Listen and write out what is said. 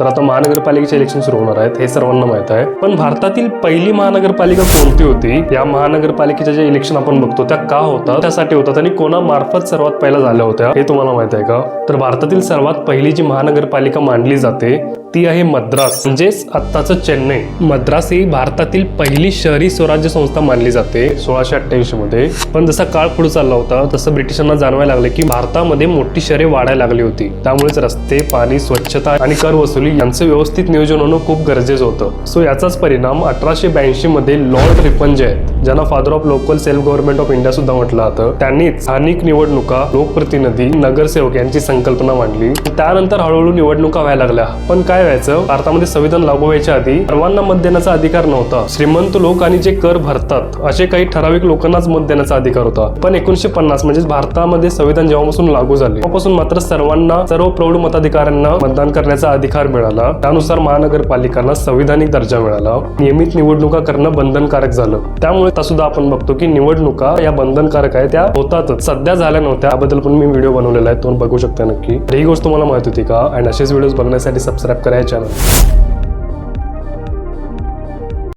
तर आता महानगरपालिकेचे इलेक्शन सुरू होणार आहेत हे सर्वांना माहित आहे. पण भारतातील पहिली महानगरपालिका कोणती होती? या महानगरपालिकेचे जे इलेक्शन आपण बघतो त्या का होतात, त्यासाठी होतात आणि कोणामार्फत सर्वात पहिला झाल्या होत्या हे तुम्हाला माहित आहे का? तर भारतातील सर्वात पहिली जी महानगरपालिका मानली जाते ती आहे मद्रास, म्हणजेच आत्ताचं चेन्नई. मद्रास ही भारतातील पहिली शहरी स्वराज्य संस्था मानली जाते 1688 मध्ये. पण जसा काळ पुढे चालला होता तसं ब्रिटिशांना जाणवायला लागले की भारतामध्ये मोठी शहरे वाढायला लागली होती. त्यामुळेच रस्ते, पाणी, स्वच्छता आणि कर वसुली यांचं व्यवस्थित नियोजन होणं खूप गरजेचं होतं. सो याचाच परिणाम 1882 मध्ये लॉर्ड रिपन जे आहेत, ज्यांना father of local self government of India सुद्धा म्हटलं जातं, त्यांनी स्थानिक निवडणुका, लोकप्रतिनिधी, नगरसेवक यांची संकल्पना मांडली. त्यानंतर हळूहळू निवडणुका व्हायला लागल्या. पण काय व्हायचं, भारतामध्ये संविधान लागू व्हायच्या आधी सर्वांना मत देण्याचा अधिकार नव्हता. श्रीमंत लोक आणि जे कर भरतात असे काही ठराविक लोकांनाच मत देण्याचा अधिकार होता. पण 1950 म्हणजे भारतामध्ये संविधान जेव्हापासून लागू झाले तेव्हापासून मात्र सर्वांना, सर्व प्रौढ मताधिकाऱ्यांना मतदान करण्याचा अधिकार मिळाला. त्यानुसार महानगरपालिकांना संविधानिक दर्जा मिळाला. नियमित निवडणुका करणं बंधनकारक झालं. त्यामुळे सुद्धा आपण बघतो की निवडणुका या बंधनकारक आहे, त्या होतातच. सध्या झाल्या नव्हत्या, त्याबद्दल पण मी व्हिडिओ बनवलेला आहे, तो बघू शकता नक्की. ही गोष्ट तुम्हाला माहित होती का? आणि असेच व्हिडिओज बघण्यासाठी सबस्क्राईब करा चॅनल.